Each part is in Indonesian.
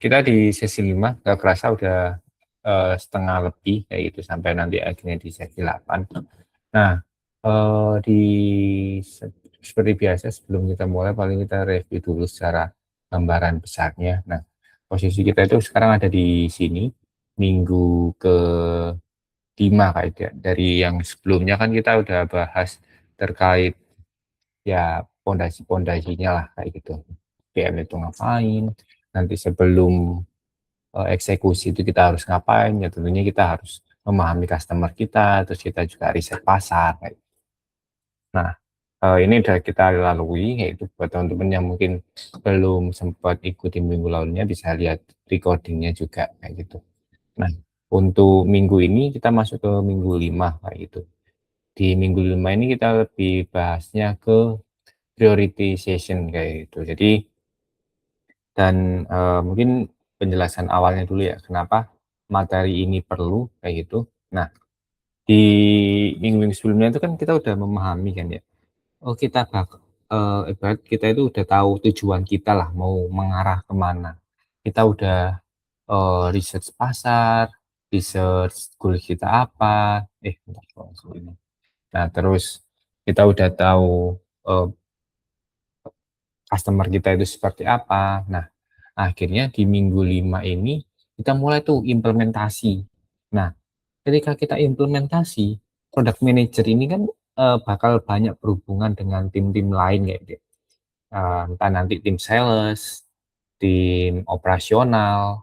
kita di sesi 5 nggak kerasa udah setengah lebih kayak gitu sampai nanti akhirnya di sesi 8. Nah, di seperti biasa sebelum kita mulai paling kita review dulu secara gambaran besarnya. Nah, posisi kita itu sekarang ada di sini minggu ke 5 kayak dari yang sebelumnya kan kita udah bahas terkait ya pondasi-pondasinya lah kayak gitu. PM itu ngapain, nanti sebelum eksekusi itu kita harus ngapain, ya tentunya kita harus memahami customer kita, terus kita juga riset pasar kayak. Nah, ini udah kita lalui, yaitu buat teman-teman yang mungkin belum sempat ikuti minggu lalunya bisa lihat recordingnya juga kayak gitu. Nah, untuk minggu ini kita masuk ke minggu 5 kayak gitu. Di minggu 5 ini kita lebih bahasnya ke prioritization kayak gitu. Jadi dan mungkin penjelasan awalnya dulu ya, kenapa materi ini perlu kayak gitu. Nah, di minggu-minggu sebelumnya itu kan kita udah memahami kan ya, oh kita ibarat kita itu udah tahu tujuan kita lah mau mengarah kemana. Kita udah research pasar, research goal kita apa, bentar kalau ini. Nah, terus kita udah tahu customer kita itu seperti apa. Nah, akhirnya di minggu 5 ini kita mulai tuh implementasi. Nah, ketika kita implementasi, product manager ini kan bakal banyak berhubungan dengan tim-tim lain ya, gitu. Entah nanti tim sales, tim operasional,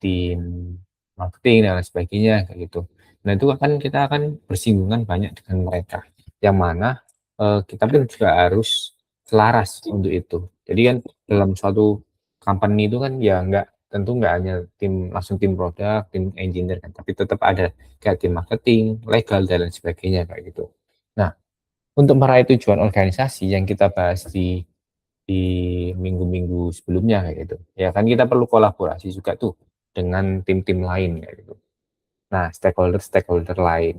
tim marketing dan lain sebagainya kayak gitu. Nah, itu kan kita akan bersinggungan banyak dengan mereka. Yang mana kita pun juga harus selaras untuk itu. Jadi kan dalam suatu company itu kan ya tentu nggak hanya langsung tim produk, tim engineer kan, tapi tetap ada kayak tim marketing, legal dan lain sebagainya kayak gitu. Nah, untuk meraih tujuan organisasi yang kita bahas di minggu-minggu sebelumnya kayak gitu. Ya kan kita perlu kolaborasi juga tuh dengan tim-tim lain kayak gitu. Nah, stakeholder-stakeholder lain.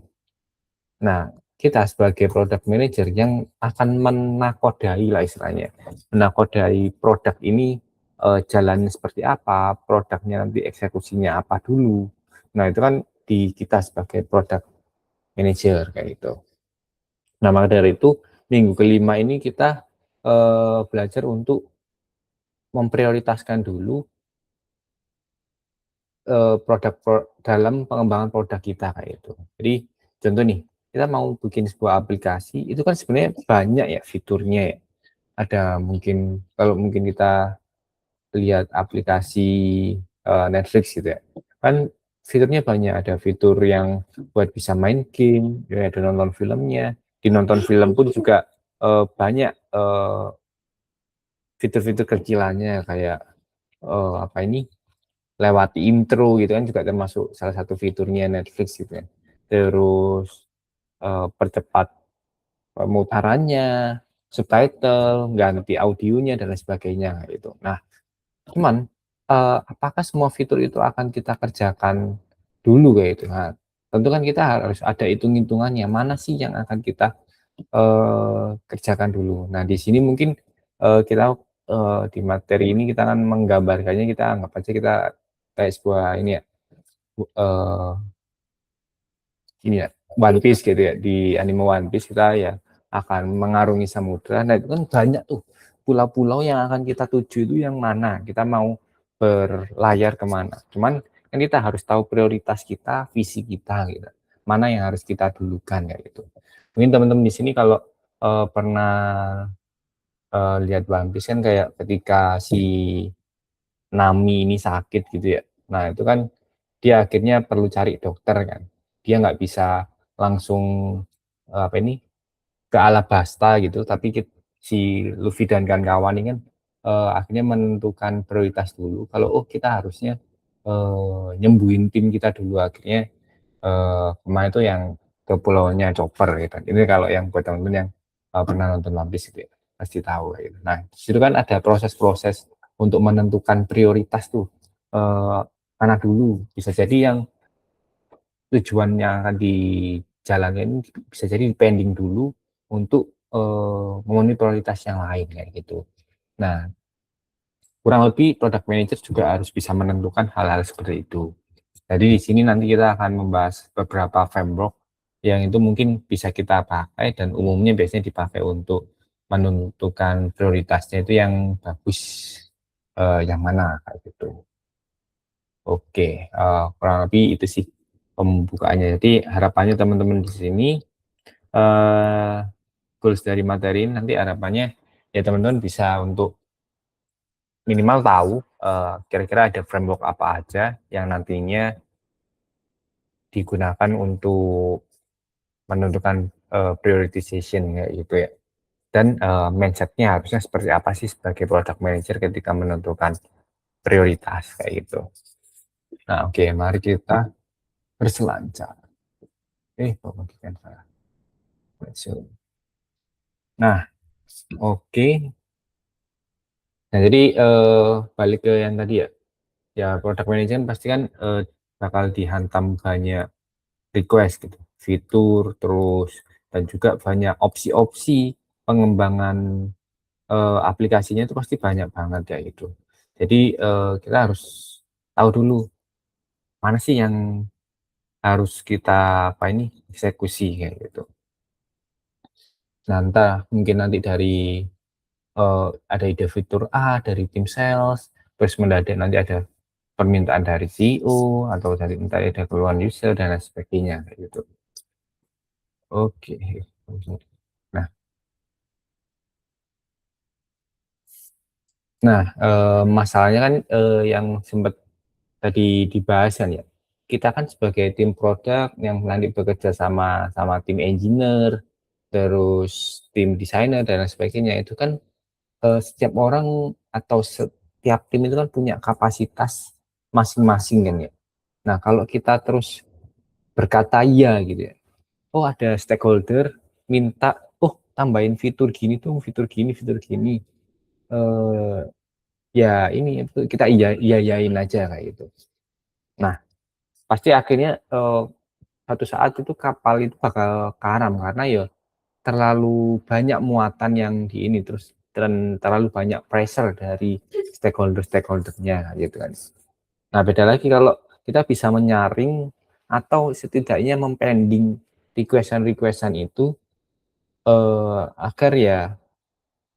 Nah, kita sebagai product manager yang akan menakodai lah istilahnya, menakodai produk ini jalannya seperti apa, produknya nanti eksekusinya apa dulu. Nah, itu kan di kita sebagai product manager kayak gitu. Nah, maka dari itu minggu kelima ini kita belajar untuk memprioritaskan dulu dalam pengembangan produk kita kayak itu. Jadi contoh nih, kita mau bikin sebuah aplikasi itu kan sebenarnya banyak ya fiturnya ya. Ada mungkin kalau mungkin kita lihat aplikasi Netflix gitu ya, kan fiturnya banyak. Ada fitur yang buat bisa main game, ya ada nonton filmnya. Di nonton film pun juga banyak fitur-fitur kecilannya kayak apa ini lewat intro gitu kan juga termasuk salah satu fiturnya Netflix gitu ya. Terus percepat pemutarannya, subtitle, ganti audionya dan lain sebagainya gitu. Nah, cuman apakah semua fitur itu akan kita kerjakan dulu kayak gitu. Nah, tentu kan kita harus ada hitung-hitungannya mana sih yang akan kita kerjakan dulu. Nah, di sini mungkin kita di materi ini kita akan menggambarkannya, kita anggap aja kita kayak sebuah ini ya, uh, ini ya, One Piece gitu ya. Di anime One Piece kita ya akan mengarungi samudra. Nah, itu kan banyak tuh pulau-pulau yang akan kita tuju itu yang mana, kita mau berlayar kemana. Cuman kan kita harus tahu prioritas kita, visi kita gitu. Mana yang harus kita dulukan kayak gitu. Mungkin teman-teman di sini kalau pernah lihat One Piece kan kayak ketika si Nami ini sakit gitu ya. Nah, itu kan dia akhirnya perlu cari dokter kan. Dia nggak bisa langsung apa ini ke Alabasta gitu, tapi si Luffy dan kawan-kawan ini kan akhirnya menentukan prioritas dulu. Kalau kita harusnya nyembuhin tim kita dulu. Akhirnya kemarin itu yang ke pulaunya Chopper gitu. Ini kalau yang buat teman-teman yang pernah nonton One Piece gitu ya, pasti tahu gitu. Nah, itu kan ada proses-proses untuk menentukan prioritas tuh mana dulu. Bisa jadi yang tujuan yang akan dijalankan bisa jadi pending dulu untuk memenuhi prioritas yang lain kayak gitu. Nah, kurang lebih product manager juga harus bisa menentukan hal-hal seperti itu. Jadi di sini nanti kita akan membahas beberapa framework yang itu mungkin bisa kita pakai dan umumnya biasanya dipakai untuk menentukan prioritasnya itu yang bagus, yang mana kayak gitu. Oke, kurang lebih itu sih pembukaannya. Jadi harapannya teman-teman di sini, eee, goals dari materi ini nanti harapannya ya teman-teman bisa untuk minimal tahu, kira-kira ada framework apa aja yang nantinya digunakan untuk menentukan, prioritization kayak gitu ya. Dan, mindset-nya harusnya seperti apa sih sebagai product manager ketika menentukan prioritas kayak gitu. Nah, oke, mari kita berselancar. Kok bagikan saya. Nah, oke. Nah, jadi, balik ke yang tadi ya, ya product management pasti kan, bakal dihantam banyak request gitu, fitur, terus dan juga banyak opsi-opsi pengembangan, aplikasinya itu pasti banyak banget ya gitu. Jadi, kita harus tahu dulu mana sih yang harus kita apa ini, eksekusi kayak gitu. Nah, entah mungkin nanti dari, ada ide fitur A dari tim sales, terus mendadak nanti ada permintaan dari CEO atau dari entah ada keluhan user dan lain sebagainya kayak gitu. Oke. Nah masalahnya kan, yang sempat tadi dibahas kan ya, kita kan sebagai tim produk yang nanti bekerja sama sama tim engineer, terus tim desainer dan lain sebagainya, itu kan, setiap orang atau setiap tim itu kan punya kapasitas masing-masing kan ya. Nah, kalau kita terus berkata iya gitu ya, oh ada stakeholder minta, "Oh tambahin fitur gini tuh fitur gini." Eee, ya ini itu kita iyain aja kayak gitu. Nah, pasti akhirnya, suatu saat itu kapal itu bakal karam karena ya terlalu banyak muatan yang di ini, terus dan terlalu banyak pressure dari stakeholder-nya gitu kan. Nah, beda lagi kalau kita bisa menyaring atau setidaknya mempending request-an itu, agar ya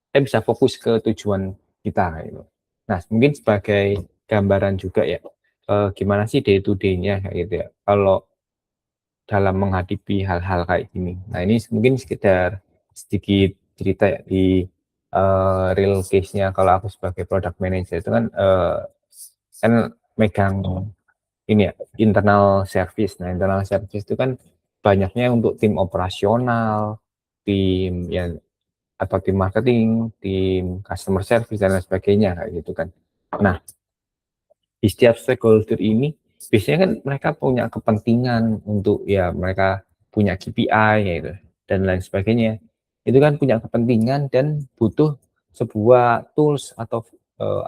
kita bisa fokus ke tujuan kita kayak gitu. Nah, mungkin sebagai gambaran juga ya, gimana sih day to day-nya kayak gitu ya, kalau dalam menghadapi hal-hal kayak gini. Nah, ini mungkin sekedar sedikit cerita ya di, real case-nya kalau aku sebagai product manager itu kan, kan megang ini ya, internal service. Nah, internal service itu kan banyaknya untuk tim operasional, tim ya atau tim marketing, tim customer service dan lain sebagainya kayak gitu kan. Nah, di setiap stakeholder ini biasanya kan mereka punya kepentingan untuk ya mereka punya KPI gitu dan lain sebagainya. Itu kan punya kepentingan dan butuh sebuah tools atau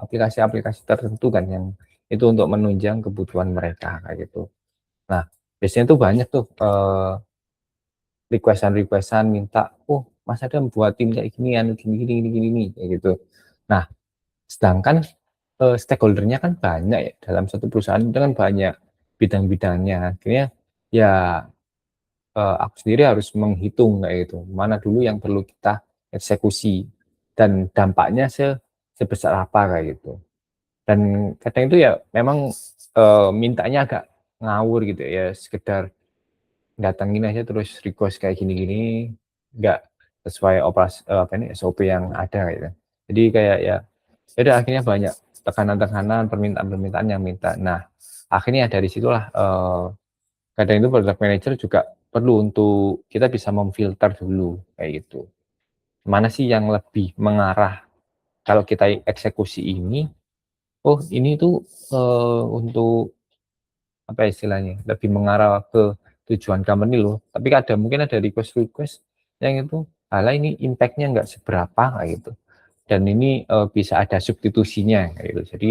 aplikasi-aplikasi tertentu kan yang itu untuk menunjang kebutuhan mereka kayak gitu. Nah, biasanya tuh banyak tuh requestan minta, "Oh, Mas Adam buatin kayak gini, anu gini," kayak gitu. Nah, sedangkan stakeholder-nya kan banyak ya, dalam satu perusahaan itu kan banyak bidang-bidangnya. Akhirnya ya, aku sendiri harus menghitung kayak gitu, mana dulu yang perlu kita eksekusi dan dampaknya sebesar apa kayak gitu. Dan kadang itu ya memang, mintanya agak ngawur gitu ya, sekedar datengin aja terus request kayak gini-gini, nggak sesuai apa ini, SOP yang ada gitu. Jadi kayak ya, ya udah akhirnya banyak tekanan-tekanan, permintaan-permintaan yang minta. Nah, akhirnya dari situlah, kadang itu product manager juga perlu untuk kita bisa memfilter dulu kayak gitu. Mana sih yang lebih mengarah kalau kita eksekusi ini, oh ini tuh, untuk apa ya istilahnya, lebih mengarah ke tujuan company loh, tapi mungkin ada request-request yang itu, "Halah ini impact-nya nggak seberapa," kayak gitu, dan ini, bisa ada substitusinya kayak gitu. Jadi,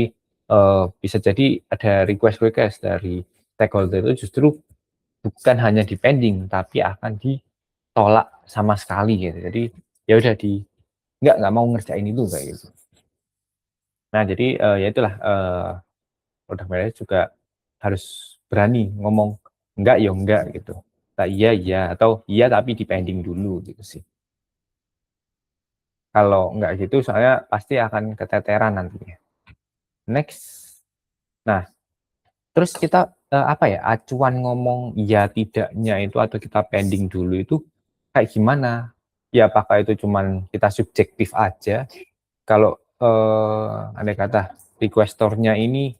bisa jadi ada request-request dari stakeholder itu justru bukan hanya di-pending, tapi akan ditolak sama sekali gitu. Jadi, ya udah nggak mau ngerjain itu kayak gitu. Nah, jadi ya itulah product manager juga harus berani ngomong enggak ya enggak gitu. Nah, iya iya atau iya tapi dipending dulu gitu sih. Kalau enggak gitu saya pasti akan keteteran nantinya. Next. Nah, terus kita apa ya, acuan ngomong iya tidaknya itu atau kita pending dulu itu kayak gimana? Ya apakah itu cuman kita subjektif aja kalau andai kata requestornya ini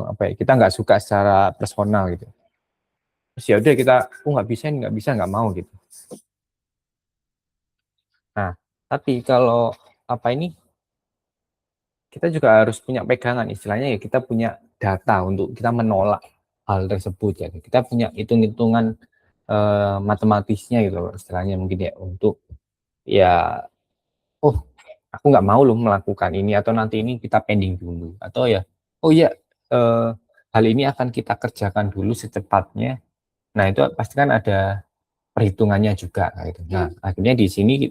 apa ya, kita nggak suka secara personal gitu. Terus ya udah kita, oh nggak bisa, nggak mau gitu. Nah, tapi kalau apa ini, kita juga harus punya pegangan, istilahnya ya kita punya data untuk kita menolak hal tersebut ya. Kita punya hitung-hitungan matematisnya gitu loh, istilahnya mungkin ya untuk ya, oh aku nggak mau loh melakukan ini atau nanti ini kita pending dulu atau ya, oh iya eh, hal ini akan kita kerjakan dulu secepatnya. Nah itu pasti kan ada perhitungannya juga gitu. Nah akhirnya di sini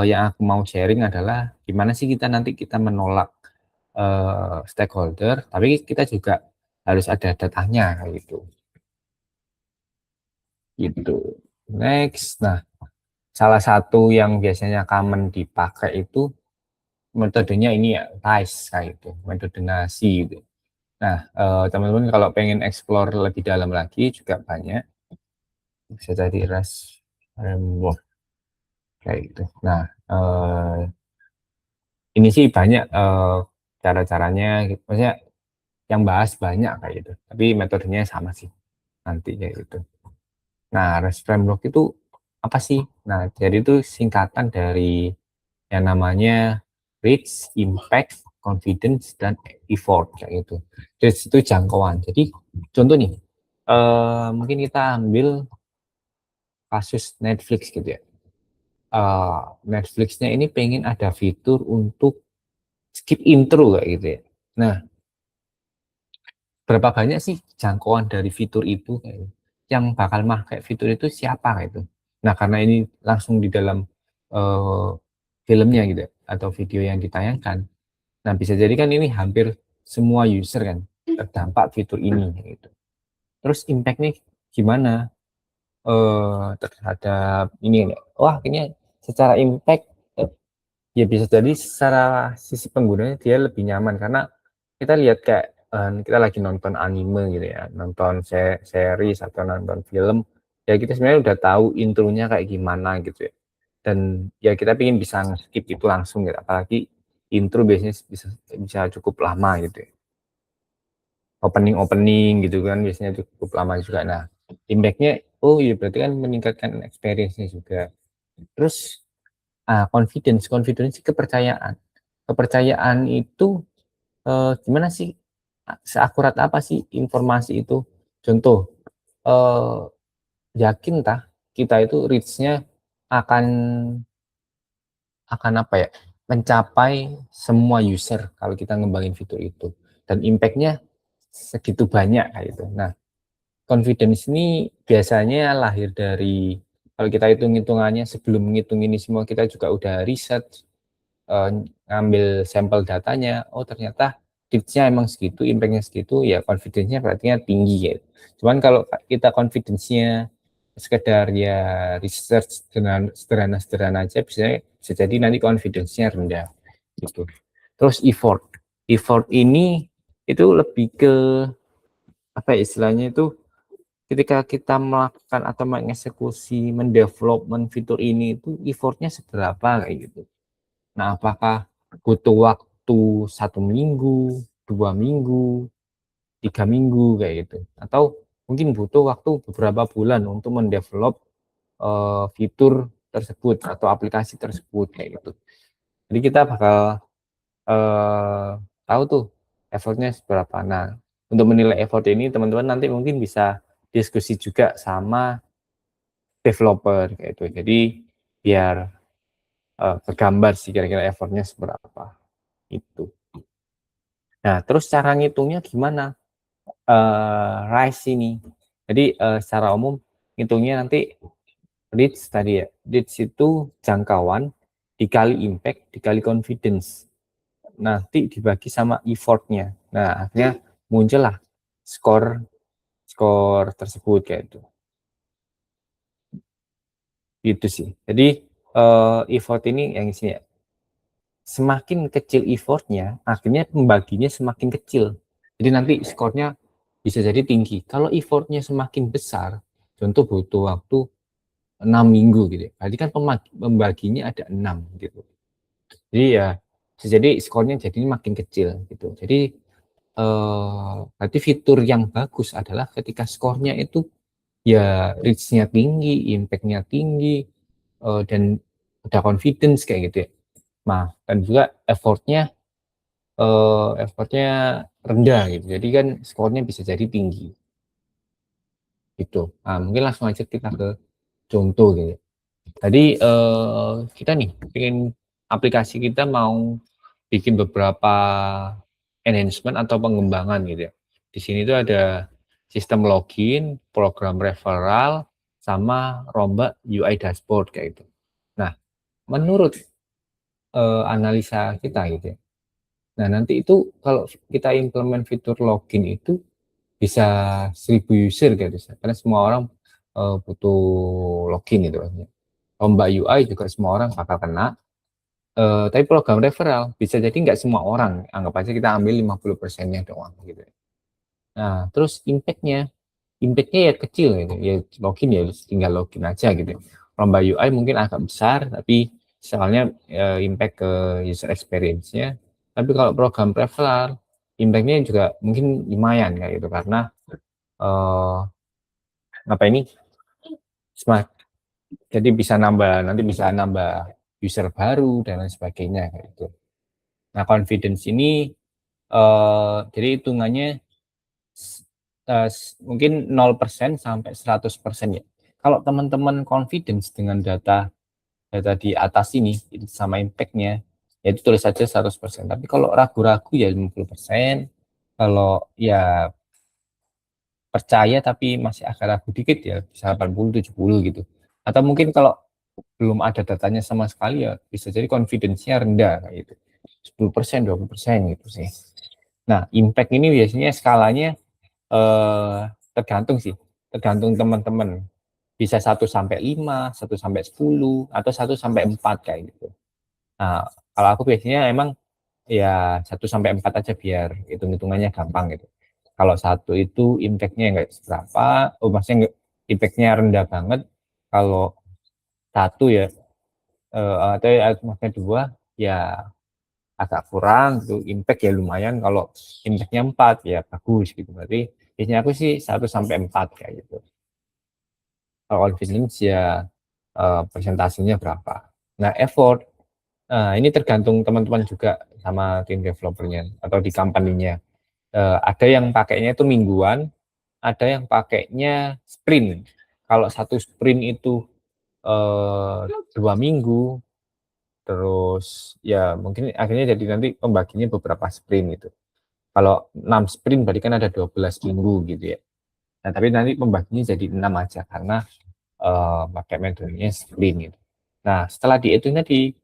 yang aku mau sharing adalah gimana sih kita nanti kita menolak stakeholder, tapi kita juga harus ada datanya kayak gitu. Gitu. Next, nah salah satu yang biasanya common dipakai itu metodenya ini ya RICE kayak gitu, metode nasi gitu. Nah, teman-teman kalau pengen explore lebih dalam lagi juga banyak, bisa jadi RICE framework kayak gitu. Nah, ini sih banyak cara-caranya, gitu. Maksudnya yang bahas banyak kayak gitu. Tapi metodenya sama sih nanti kayak gitu. Nah, RICE framework itu apa sih? Nah, jadi itu singkatan dari yang namanya reach, impact, confidence, dan effort kayak gitu. Reach itu jangkauan. Jadi contoh nih, mungkin kita ambil kasus Netflix gitu ya. Netflixnya ini pengen ada fitur untuk skip intro kayak gitu ya. Nah, berapa banyak sih jangkauan dari fitur itu kayak gitu. Yang bakal pakai fitur itu siapa kayak itu. Nah, karena ini langsung di dalam uh, filmnya gitu ya, atau video yang ditayangkan. Nah, bisa jadi kan ini hampir semua user kan terdampak fitur ini gitu. Terus impact-nya gimana terhadap ini ya? Wah, ini secara impact ya bisa jadi secara sisi penggunanya dia lebih nyaman karena kita lihat kayak kita lagi nonton anime gitu ya, nonton series atau nonton film, ya kita sebenarnya udah tahu intronya kayak gimana gitu ya. Dan ya kita ingin bisa skip itu langsung gitu, apalagi intro biasanya bisa bisa cukup lama gitu ya. Opening gitu kan biasanya cukup lama juga. Nah, impact-nya oh iya berarti kan meningkatkan experience-nya juga. Terus confidence kepercayaan. Kepercayaan itu gimana sih, seakurat apa sih informasi itu? Contoh, eh, yakin tah kita itu reach-nya akan apa ya, mencapai semua user kalau kita ngembangin fitur itu dan impact-nya segitu banyak kayak gitu. Nah, confidence ini biasanya lahir dari kalau kita hitung-hitungannya sebelum menghitung ini semua kita juga udah riset, eh, ngambil sampel datanya, oh ternyata tipsnya emang segitu, impactnya segitu, ya confidence-nya berarti tinggi ya. Cuman kalau kita confidence-nya sekedar ya research sederhana-sederhana aja, bisa jadi nanti confidence-nya rendah gitu. Terus effort ini itu lebih ke apa ya, istilahnya itu ketika kita melakukan atau mengeksekusi mendevelopment fitur ini itu effortnya seberapa kayak gitu. Nah, apakah butuh waktu 1 minggu, 2 minggu, 3 minggu kayak gitu, atau mungkin butuh waktu beberapa bulan untuk mendevelop fitur tersebut atau aplikasi tersebut kayak gitu. Jadi kita bakal eh, tahu tuh effortnya seberapa. Nah, untuk menilai effort ini teman-teman nanti mungkin bisa diskusi juga sama developer kayak itu. Jadi biar kegambar sih kira-kira effortnya seberapa itu. Nah, terus cara ngitungnya gimana? Rise ini. Jadi secara umum ngitungnya nanti reach tadi ya. Reach itu jangkauan dikali impact dikali confidence. nanti dibagi sama effort-nya. Nah, akhirnya muncullah skor skor tersebut kayak itu. Gitu sih. Jadi effort ini yang isinya semakin kecil effortnya, akhirnya pembaginya semakin kecil. Jadi nanti skornya bisa jadi tinggi. Kalau effortnya semakin besar, contoh butuh waktu 6 minggu gitu. Berarti kan pembaginya ada 6 gitu. Jadi ya bisa jadi skornya jadi makin kecil gitu. Jadi berarti fitur yang bagus adalah ketika skornya itu ya reach-nya tinggi, impact-nya tinggi, dan ada confidence kayak gitu ya. Nah, dan juga effortnya rendah gitu. Jadi kan skornya bisa jadi tinggi gitu. Nah, mungkin langsung aja kita ke contoh gitu. Tadi kita nih bikin aplikasi kita mau bikin beberapa enhancement atau pengembangan gitu ya. Di sini tuh ada sistem login, program referral, sama rombak UI dashboard kayak gitu. Nah, menurut analisa kita gitu ya. Nah, nanti itu kalau kita implement fitur login itu bisa 1000 user gitu, karena semua orang butuh login gitu. Rombak UI juga semua orang bakal kena. Tapi program referral bisa jadi nggak semua orang, anggap aja kita ambil 50%-nya doang gitu. Nah, terus impact-nya ya kecil gitu. Ya login ya tinggal login aja gitu. Lomba UI mungkin agak besar, tapi soalnya impact ke user experience-nya. Tapi kalau program referral, impact-nya juga mungkin lumayan kayak gitu karena eh apa ini smart. Jadi bisa nambah nanti bisa nambah user baru dan lain sebagainya kayak gitu. Nah, confidence ini jadi hitungannya mungkin 0% sampai 100% ya. Kalau teman-teman confidence dengan data data di atas ini sama impact-nya, ya itu tulis saja 100%. Tapi kalau ragu-ragu ya 50%. Kalau ya percaya tapi masih agak ragu dikit ya bisa 80-70 gitu. Atau mungkin kalau belum ada datanya sama sekali ya bisa jadi confidence-nya rendah kayak gitu. 10%, 20% gitu sih. Nah, impact ini biasanya skalanya tergantung sih, tergantung teman-teman. Bisa 1 sampai 5, 1 sampai 10, atau 1 sampai 4 kayak gitu. Nah, kalau aku biasanya emang ya 1 sampai 4 aja biar hitung-hitungannya gampang gitu. Kalau 1 itu impact-nya nggak seberapa, maksudnya impact-nya rendah banget. Kalau 1 ya, atau maksudnya 2 ya agak kurang, itu impact ya lumayan. Kalau impact-nya 4 ya bagus gitu. Berarti biasanya aku sih 1 sampai 4 kayak gitu. Kalau confidence ya persentasenya berapa. Nah, effort, ini tergantung teman-teman juga sama tim developernya atau di company-nya. Ada yang pakainya itu mingguan, ada yang pakainya sprint. Kalau satu sprint itu 2 minggu, terus ya mungkin akhirnya jadi nanti pembaginya beberapa sprint gitu. Kalau 6 sprint berarti kan ada 12 minggu gitu ya. Nah, tapi nanti pembaginya jadi 6 aja karena pakai metodenya sprint gitu. Nah, setelah dihitung tadi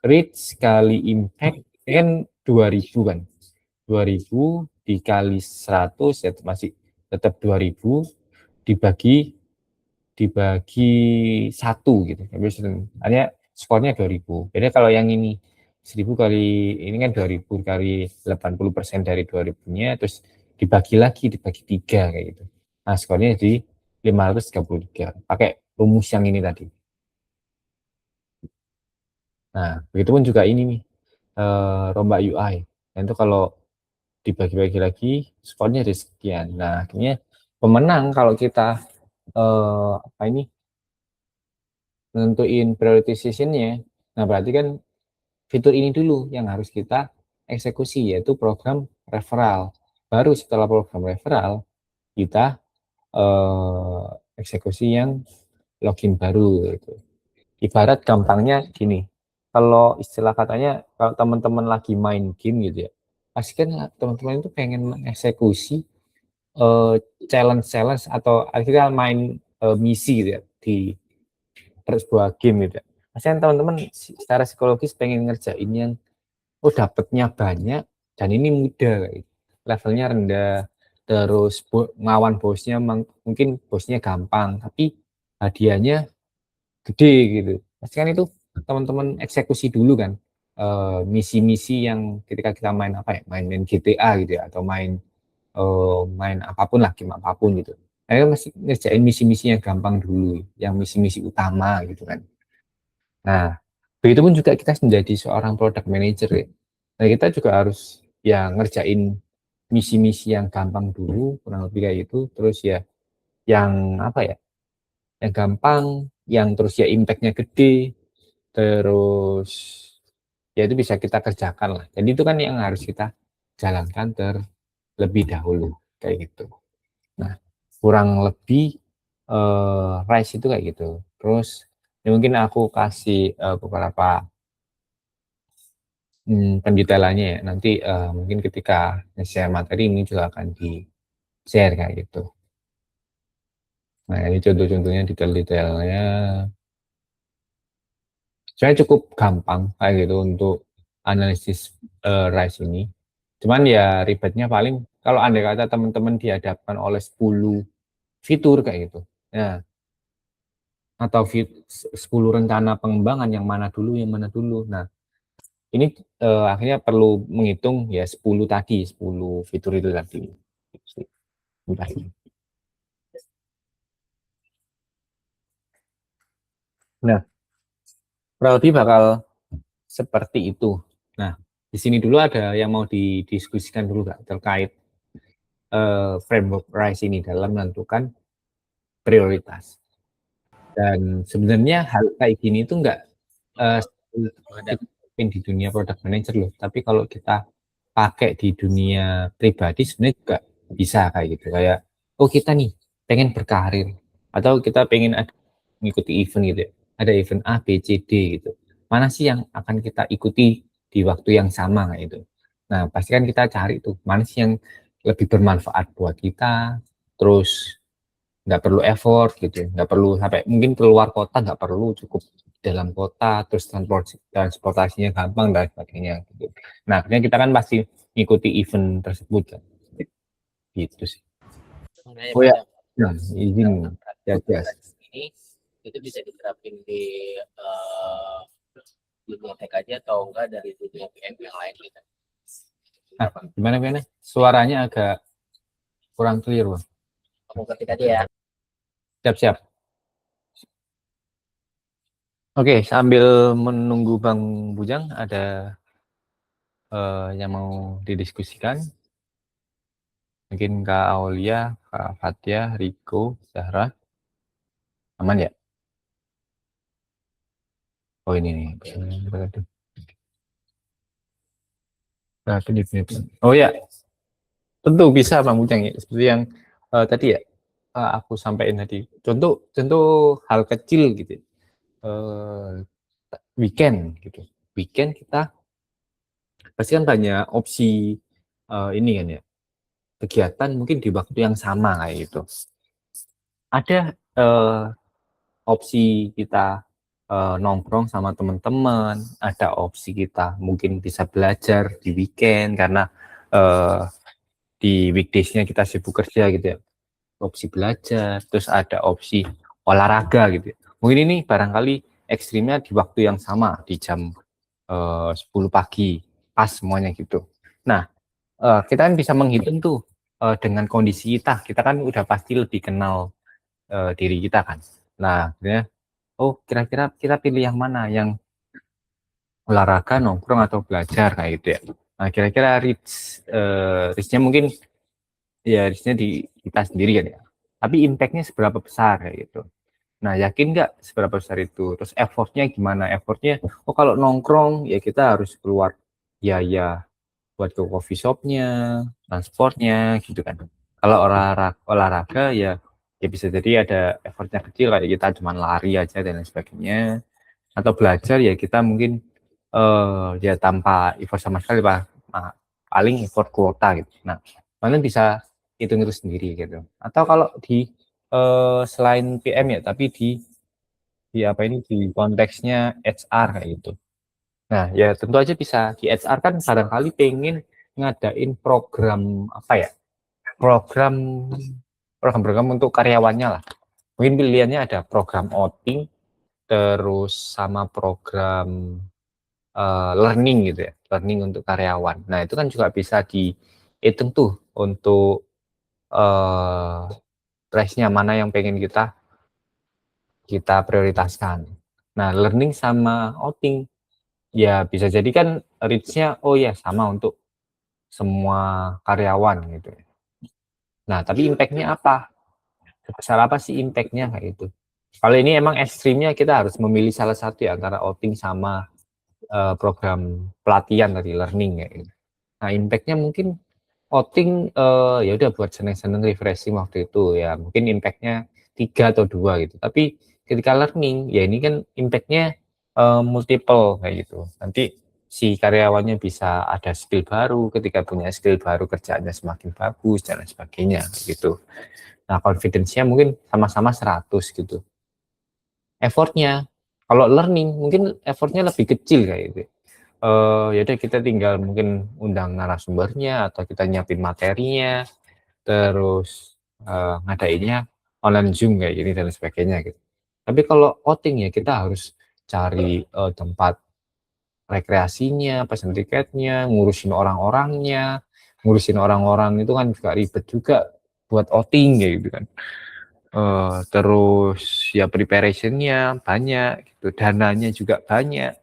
reach kali impact kan 2000 kan. 2000 dikali 100 ya masih tetap 2000 dibagi dibagi 1 gitu. Hanya skornya 2000. Jadi kalau yang ini 1000 kali ini kan 2000 kali 80% dari 2000-nya terus dibagi lagi dibagi 3 kayak gitu. Nah, skornya di 533 pakai rumus yang ini tadi. Nah, begitupun juga ini nih rombak UI. Dan itu kalau dibagi-bagi lagi skornya dari sekian. Nah, akhirnya pemenang kalau kita apa ini nentuin prioritization-nya. Nah, berarti kan fitur ini dulu yang harus kita eksekusi yaitu program referral. Baru setelah program referral kita eksekusi yang login baru gitu. Ibarat gampangnya gini, kalau istilah katanya kalau teman-teman lagi main game gitu ya, pasti kan teman-teman itu pengen mengeksekusi challenge-challenge atau akhirnya main misi gitu ya di sebuah game gitu ya. Pasti kan teman-teman secara psikologis pengen ngerjain yang oh dapatnya banyak dan ini mudah, levelnya rendah, terus ngawan bosnya mungkin bosnya gampang, tapi hadiahnya gede gitu. Pasti kan itu teman-teman eksekusi dulu kan, misi-misi yang ketika kita main apa ya, main GTA gitu ya, atau main apapun lah, game apapun gitu. Ayo masih ngerjain misi-misi yang gampang dulu, yang misi-misi utama gitu kan. Nah, begitu pun juga kita menjadi seorang product manager ya. Nah, kita juga harus ya ngerjain misi-misi yang gampang dulu, kurang lebih kayak gitu. Terus ya yang apa ya, yang gampang, yang terus ya impact-nya gede, terus ya itu bisa kita kerjakan lah. Jadi itu kan yang harus kita jalankan terlebih dahulu kayak gitu. Nah, kurang lebih Rise itu kayak gitu. Terus ya mungkin aku kasih beberapa pendetailannya ya. Nanti mungkin ketika share materi ini juga akan di share kayak gitu. Nah, ini contoh-contohnya, detail-detailnya. Saya cukup gampang kayak gitu untuk analisis Rise ini. Cuman ya ribetnya paling kalau andai kata teman-teman dihadapkan oleh 10 fitur kayak gitu. Nah, atau 10 rencana pengembangan, yang mana dulu, yang mana dulu. Nah, ini akhirnya perlu menghitung ya 10 tadi, 10 fitur itu tadi. Nah, Prodi bakal seperti itu. Nah, di sini dulu ada yang mau didiskusikan dulu Kak, terkait framework RISE ini dalam menentukan prioritas. Dan sebenarnya hal kayak gini itu enggak di dunia product manager loh, tapi kalau kita pakai di dunia pribadi sebenarnya juga bisa kayak gitu. Kayak, oh kita nih pengen berkarir, atau kita pengen mengikuti event gitu ya. Ada event A, B, C, D gitu. Mana sih yang akan kita ikuti di waktu yang sama kayak gitu. Nah, pasti kan kita cari tuh, mana sih yang lebih bermanfaat buat kita, terus nggak perlu effort gitu, nggak perlu sampai mungkin keluar kota, nggak perlu, cukup dalam kota, terus transportasinya gampang dan sebagainya gitu. Nah, akhirnya kita kan pasti ngikuti event tersebut kan, gitu sih. Oh ya, nah, izin ya, yes. Ini itu bisa diterapin di dunia tech aja atau enggak dari dunia PM yang lain gitu. Nah, gimana suaranya agak kurang clear Bang. Aku ketik aja ya. Siap-siap. Oke, sambil menunggu Bang Bujang, ada yang mau didiskusikan? Mungkin Kak Aulia, Kak Fatia, Riko, Zahra, aman ya? Oh ini nih. Oh ya, tentu bisa Bang Bujang ya. Seperti yang tadi ya, aku sampaikan tadi. Contoh hal kecil gitu. Weekend gitu. Weekend kita pasti kan banyak opsi ini kan ya, kegiatan mungkin di waktu yang sama kayak gitu. Ada opsi kita nongkrong sama teman-teman, ada opsi kita mungkin bisa belajar di weekend karena uh, di weekdays-nya kita sibuk kerja gitu ya. Opsi belajar, terus ada opsi olahraga gitu ya. Mungkin ini barangkali ekstrimnya di waktu yang sama, di jam 10 pagi, pas semuanya gitu. Nah, kita kan bisa menghitung tuh dengan kondisi kita kan udah pasti lebih kenal diri kita kan. Nah, ya, oh kira-kira kita pilih yang mana, yang olahraga, nongkrong, atau belajar kayak gitu ya. Nah, kira-kira reach-nya mungkin ya reach-nya di kita sendiri kan ya. Tapi impact-nya seberapa besar kayak gitu. Nah, yakin nggak seberapa besar itu? Terus effort-nya gimana? Effort-nya, oh kalau nongkrong ya kita harus keluar biaya buat ke coffee shop-nya, transportnya gitu kan. Kalau olahraga ya bisa jadi ada effortnya kecil, kayak kita cuma lari aja dan lain sebagainya. Atau belajar ya kita mungkin ya tanpa effort sama sekali Pak. Nah, paling effort kuota gitu. Nah, kalian bisa hitung itu sendiri gitu. Atau kalau di selain PM ya, tapi di apa ini, di konteksnya HR kayak gitu. Nah, ya tentu aja bisa di HR kan barangkali pengen ngadain program apa ya? Program program untuk karyawannya lah. Mungkin pilihannya ada program outing, terus sama program learning gitu ya, learning untuk karyawan. Nah, itu kan juga bisa dihitung tuh untuk price-nya mana yang pengen kita prioritaskan. Nah, learning sama outing ya bisa jadi kan reach-nya oh ya sama untuk semua karyawan gitu. Nah, tapi impact-nya apa? Sebesar apa sih impact-nya kayak gitu. Kalau ini emang ekstrimnya kita harus memilih salah satu ya antara outing sama program pelatihan tadi learning kayak gitu. Nah, impact-nya mungkin outing ya udah buat seneng-seneng refreshing waktu itu ya mungkin impact-nya 3 atau 2 gitu. Tapi ketika learning ya ini kan impact-nya multiple kayak gitu. Nanti si karyawannya bisa ada skill baru, ketika punya skill baru kerjaannya semakin bagus dan lain sebagainya gitu. Nah, confidence-nya mungkin sama-sama 100 gitu. Effortnya kalau learning mungkin effortnya lebih kecil kayak gitu. Ya udah kita tinggal mungkin undang narasumbernya atau kita nyiapin materinya, terus ngadainnya online Zoom kayak gini dan sebagainya gitu. Tapi kalau outing ya kita harus cari tempat rekreasinya, pesen tiketnya, ngurusin orang-orangnya, ngurusin orang-orang itu kan juga ribet juga buat outing kayak gitu kan. Terus ya preparationnya banyak gitu, dananya juga banyak.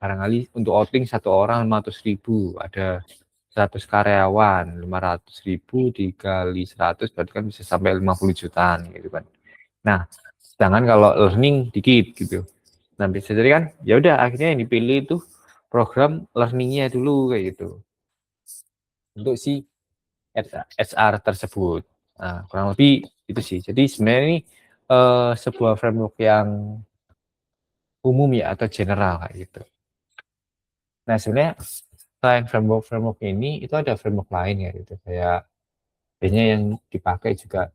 Barangkali untuk outing satu orang 500.000, ada 100 karyawan, 500.000 dikali 100 berarti kan bisa sampai 50 jutaan gitu kan. Nah, sedangkan kalau learning dikit gitu. Nah, bisa jadi kan ya udah akhirnya yang dipilih itu program learningnya dulu kayak gitu. Untuk si HR tersebut. Nah, kurang lebih itu sih. Jadi sebenarnya ini sebuah framework yang umum ya atau general kayak gitu. Nah, sebenarnya selain framework-framework ini itu ada framework lain ya gitu. Kayak biasanya yang dipakai juga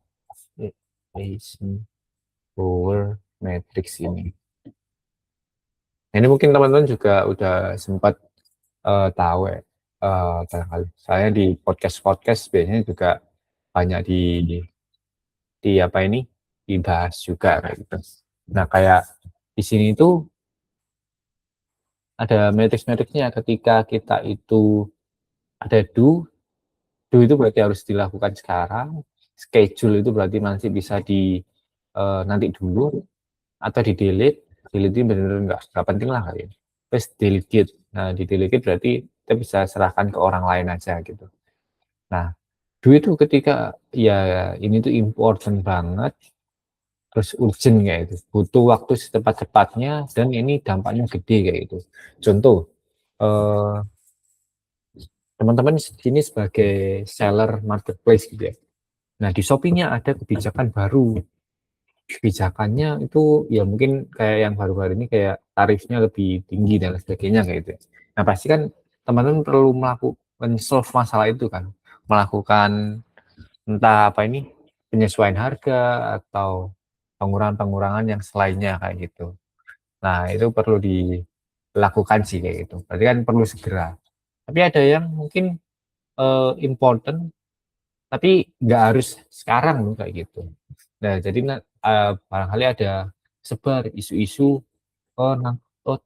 Eisenhower Matrix ini. Nah, ini mungkin teman-teman juga udah sempat tahu ya, barangkali. Saya di podcast-podcast biasanya juga banyak di apa ini dibahas juga kayak gitu. Nah, kayak di sini itu ada matrix-matrixnya ketika kita itu ada do itu berarti harus dilakukan sekarang, schedule itu berarti nanti bisa nanti dulu atau di delete. Delete ini benar-benar nggak penting lah kali ya. Terus delegate. Nah, di delegate berarti kita bisa serahkan ke orang lain aja gitu. Nah, do itu ketika ya ini tuh important banget, terus urgent kayak itu, butuh waktu secepat-cepatnya dan ini dampaknya gede kayak gitu. Contoh, eh, teman-teman sini sebagai seller marketplace gitu ya. Nah, di Shopee-nya ada kebijakan baru. Kebijakannya itu ya mungkin kayak yang baru-baru ini kayak tarifnya lebih tinggi dan lain sebagainya kayak gitu ya. Nah, pasti kan teman-teman perlu melakukan solve masalah itu kan. Melakukan entah apa ini penyesuaian harga atau pengurangan-pengurangan yang selainnya kayak gitu. Nah, itu perlu dilakukan sih kayak gitu. Berarti kan perlu segera. Tapi ada yang mungkin important tapi nggak harus sekarang loh kayak gitu. Nah, jadi barangkali ada sebar isu-isu oh, oh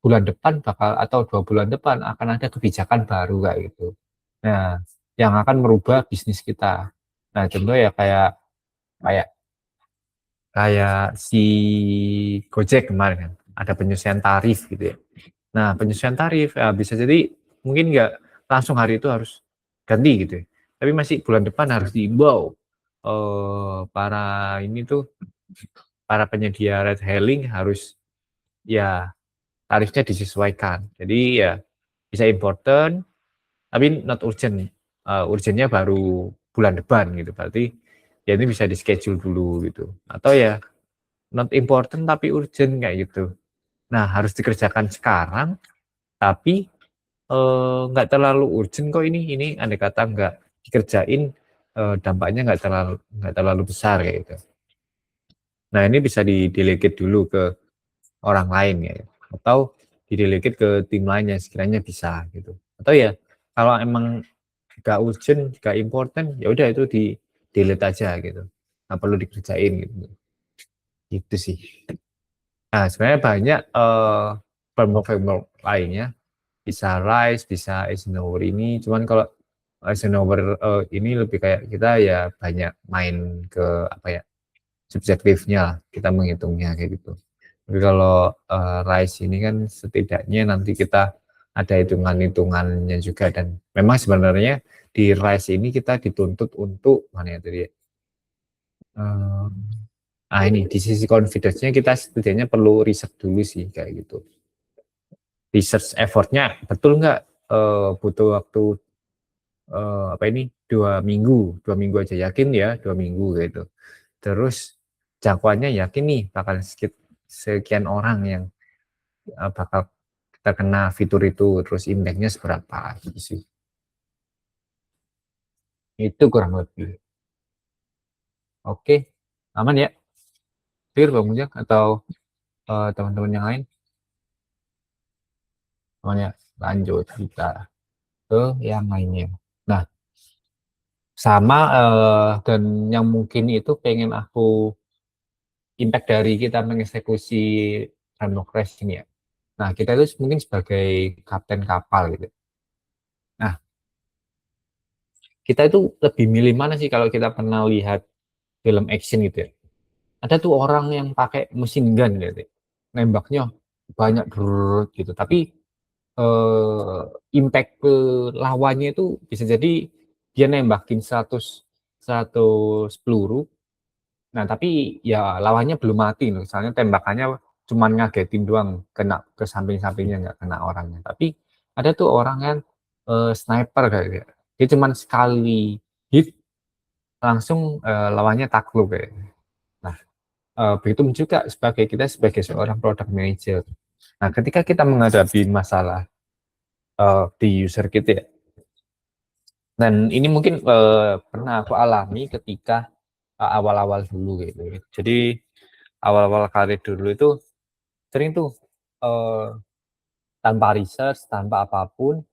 bulan depan bakal atau 2 bulan depan akan ada kebijakan baru kayak gitu. Nah, yang akan merubah bisnis kita. Nah, contoh ya kayak kayak kayak si Gojek kemarin kan ada penyesuaian tarif gitu ya. Nah, penyesuaian tarif ya bisa jadi mungkin nggak langsung hari itu harus ganti gitu ya. Tapi masih bulan depan harus diimbau para ini tuh para penyedia ride hailing harus ya tarifnya disesuaikan. Jadi ya bisa important tapi not urgent. Urgentnya baru bulan depan gitu. Berarti ya ini bisa di schedule dulu gitu. Atau ya not important tapi urgent kayak gitu. Nah, harus dikerjakan sekarang tapi nggak terlalu urgent kok ini andai kata nggak dikerjain dampaknya nggak terlalu besar kayak gitu. Nah, ini bisa di delegate dulu ke orang lain ya. Atau di-delegate ke tim lain yang sekiranya bisa gitu. Atau ya kalau emang nggak urgent, nggak important, ya udah itu di-delete aja gitu. Nggak perlu dikerjain gitu. Gitu sih. Nah, sebenarnya banyak framework-framework lainnya, bisa Rise, bisa Eisenhower ini. Cuman kalau Eisenhower ini lebih kayak kita ya banyak main ke apa ya subjektifnya lah, kita menghitungnya kayak gitu. Tapi kalau Rise ini kan setidaknya nanti kita ada hitungan-hitungannya juga, dan memang sebenarnya di Rise ini kita dituntut untuk mana ya tadi ya? Ini di sisi confidence-nya kita setidaknya perlu riset dulu sih kayak gitu. Research effortnya betul nggak butuh waktu apa ini 2 minggu aja, yakin ya 2 minggu gitu. Terus jangkauannya yakin nih bakal sekian orang yang bakal terkena fitur itu, terus indexnya seberapa gitu sih. Itu kurang lebih. Oke, aman ya? Clear Bang Mujak atau teman-teman yang lain? Aman ya? Lanjut kita ke yang lainnya. Nah, sama dan yang mungkin itu pengen aku impact dari kita mengeksekusi Random Crash ini ya. Nah, kita itu mungkin sebagai kapten kapal gitu. Nah, kita itu lebih milih mana sih kalau kita pernah lihat film action gitu ya. Ada tuh orang yang pakai mesin gun gitu. Nembaknya banyak brrrr gitu. Tapi eh, impact ke lawannya itu bisa jadi dia nembakin 100 peluru. Nah, tapi ya lawannya belum mati loh. Misalnya tembakannya cuman ngagetin doang, kena ke samping-sampingnya, nggak kena orangnya. Tapi ada tuh orang yang sniper kayak gitu. Dia cuman sekali hit langsung lawannya takluk kayak. Nah, begitu juga sebagai kita sebagai seorang product manager. Nah, ketika kita menghadapi masalah di user kita ya, dan ini mungkin pernah aku alami ketika awal-awal dulu gitu. Jadi awal-awal karir dulu itu sering tuh eh, tanpa research, tanpa apapun,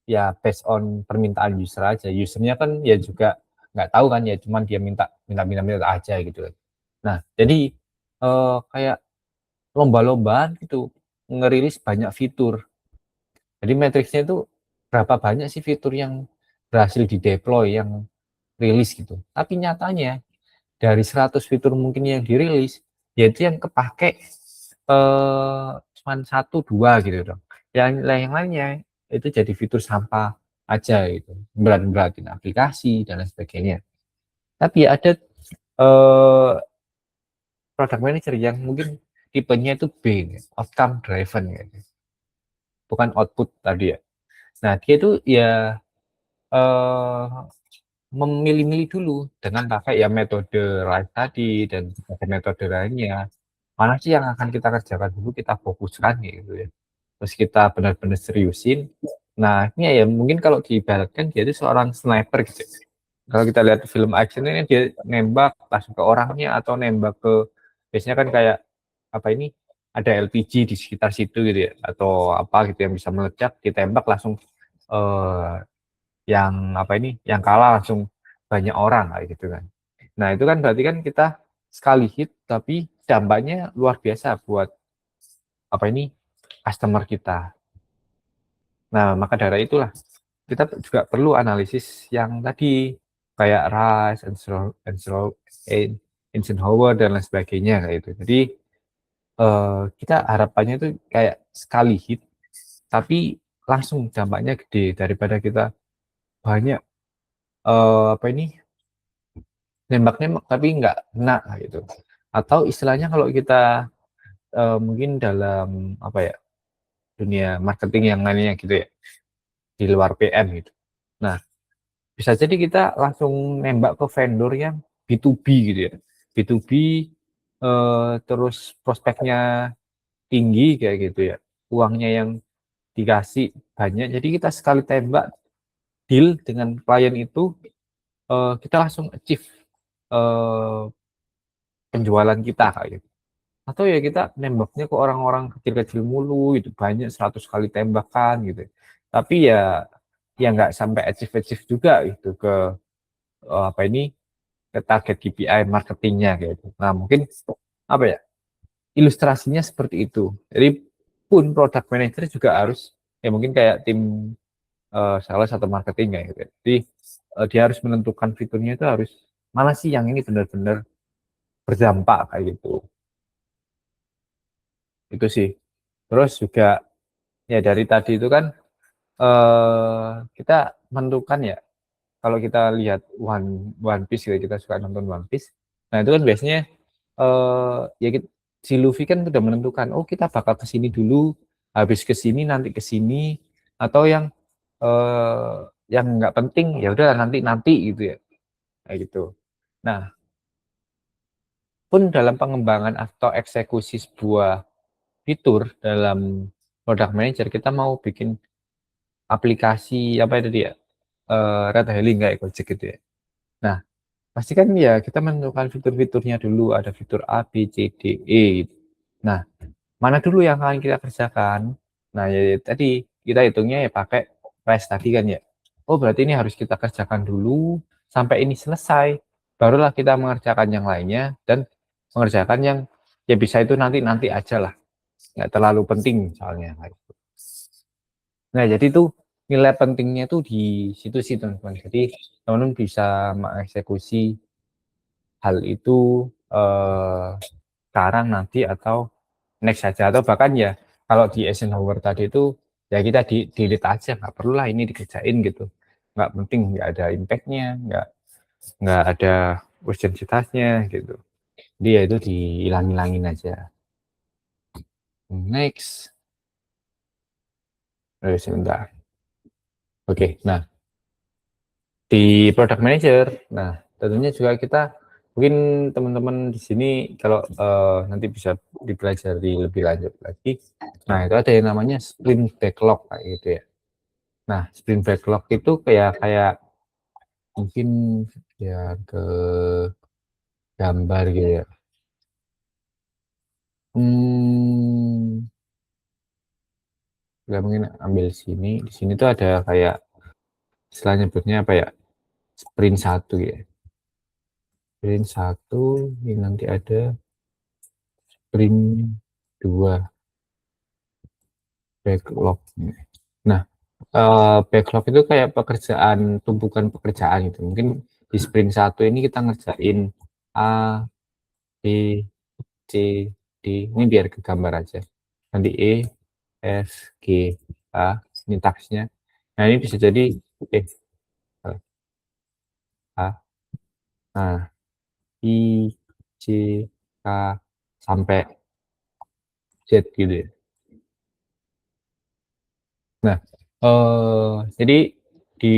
ya based on permintaan user aja. Usernya kan ya juga nggak tahu kan ya, cuman dia minta aja gitu. Nah, jadi kayak lomba-lombaan gitu ngerilis banyak fitur. Jadi matriksnya itu berapa banyak sih fitur yang berhasil di deploy, yang rilis gitu. Tapi nyatanya dari 100 fitur mungkin yang dirilis, yaitu yang kepake cuma 1 2 gitu dong. Yang lainnya itu jadi fitur sampah aja gitu, berat-beratin aplikasi dan lain sebagainya. Tapi ada eh, product manager yang mungkin tipenya itu B, outcome driven gitu. Bukan output tadi ya. Nah, dia itu ya eh, memilih-milih dulu dengan pakai ya metode RISE tadi dan metode lainnya. Mana sih yang akan kita kerjakan dulu, kita fokuskan gitu ya. Terus kita benar-benar seriusin. Nah, ini ya mungkin kalau diibaratkan dia itu seorang sniper gitu. Kalau kita lihat film action ini dia nembak langsung ke orangnya atau nembak ke, biasanya kan kayak apa ini, ada LPG di sekitar situ gitu ya, atau apa gitu yang bisa meledak, ditembak langsung eh, yang apa ini, yang kalah langsung banyak orang kayak gitu kan. Nah, itu kan berarti kan kita sekali hit tapi dampaknya luar biasa buat apa ini, customer kita. Nah, maka dari itulah kita juga perlu analisis yang tadi kayak Rice, Eisenhower dan lain sebagainya kayak itu. Jadi kita harapannya itu kayak sekali hit tapi langsung dampaknya gede daripada kita banyak apa ini, nembak-nembak tapi nggak kena gitu. Atau istilahnya kalau kita mungkin dalam apa ya, dunia marketing yang lainnya gitu ya, di luar PM gitu. Nah, bisa jadi kita langsung nembak ke vendor yang B2B gitu ya. B2B terus prospeknya tinggi kayak gitu ya. Uangnya yang dikasih banyak. Jadi kita sekali tembak deal dengan klien itu, kita langsung achieve penjualan kita kayak gitu. Atau ya kita nembaknya ke orang-orang kecil-kecil mulu gitu, banyak 100 kali tembakan gitu. Tapi ya nggak sampai achieve juga gitu ke apa ini, ke target KPI marketingnya gitu. Nah mungkin apa ya, ilustrasinya seperti itu. Jadi pun product manager juga harus ya mungkin kayak tim sales atau marketing kayak gitu. Jadi dia harus menentukan fiturnya itu harus mana sih yang ini benar-benar berdampak kayak gitu. Itu sih. Terus juga ya dari tadi itu kan kita menentukan ya, kalau kita lihat One Piece gitu, kita suka nonton One Piece. Nah itu kan biasanya ya si Luffy kan sudah menentukan, oh kita bakal ke sini dulu, habis ke sini nanti ke sini, atau eh, yang nggak penting ya udah nanti nanti gitu ya, kayak gitu. Nah pun dalam pengembangan atau eksekusi sebuah fitur dalam product manager, kita mau bikin aplikasi apa itu dia, ride hailing kayak Gojek gitu ya. Nah pasti kan ya kita menentukan fitur-fiturnya dulu, ada fitur A, B, C, D, E gitu. Nah mana dulu yang akan kita kerjakan. Nah ya tadi kita hitungnya ya pakai REST tadi kan ya. Oh berarti ini harus kita kerjakan dulu sampai ini selesai, barulah kita mengerjakan yang lainnya dan mengerjakan yang ya bisa itu nanti nanti aja lah, nggak terlalu penting soalnya. Nah jadi itu nilai pentingnya itu di situ sih teman-teman. Jadi teman-teman bisa mengeksekusi hal itu sekarang nanti atau next saja, atau bahkan ya kalau di Eisenhower tadi itu ya kita delete aja, nggak perlu lah ini dikerjain gitu, nggak penting, nggak ada impactnya, nggak ada urgensitasnya gitu, dia itu dihilang-hilangin aja. Next, sebentar. Oke, nah di product manager, nah tentunya juga kita mungkin teman-teman di sini kalau nanti bisa dipelajari lebih lanjut lagi. Nah itu ada yang namanya sprint backlog kayak gitu ya. Nah sprint backlog itu kayak kayak mungkin ya ke gambar gitu ya. Hmm, nggak mungkin ambil sini. Di sini tuh ada kayak istilahnya nyebutnya apa ya? Sprint satu ya. Sprint satu ini nanti ada sprint dua, backlog. Nah, backlog itu kayak pekerjaan, tumpukan pekerjaan gitu. Mungkin di sprint satu ini kita ngerjain A, B, C, D. Ini biar ke gambar aja. Nanti E, F, G, A. Ini taksnya. Nah, ini bisa jadi E, A. Nah, I, C, K, sampai Z gitu ya. Nah, jadi di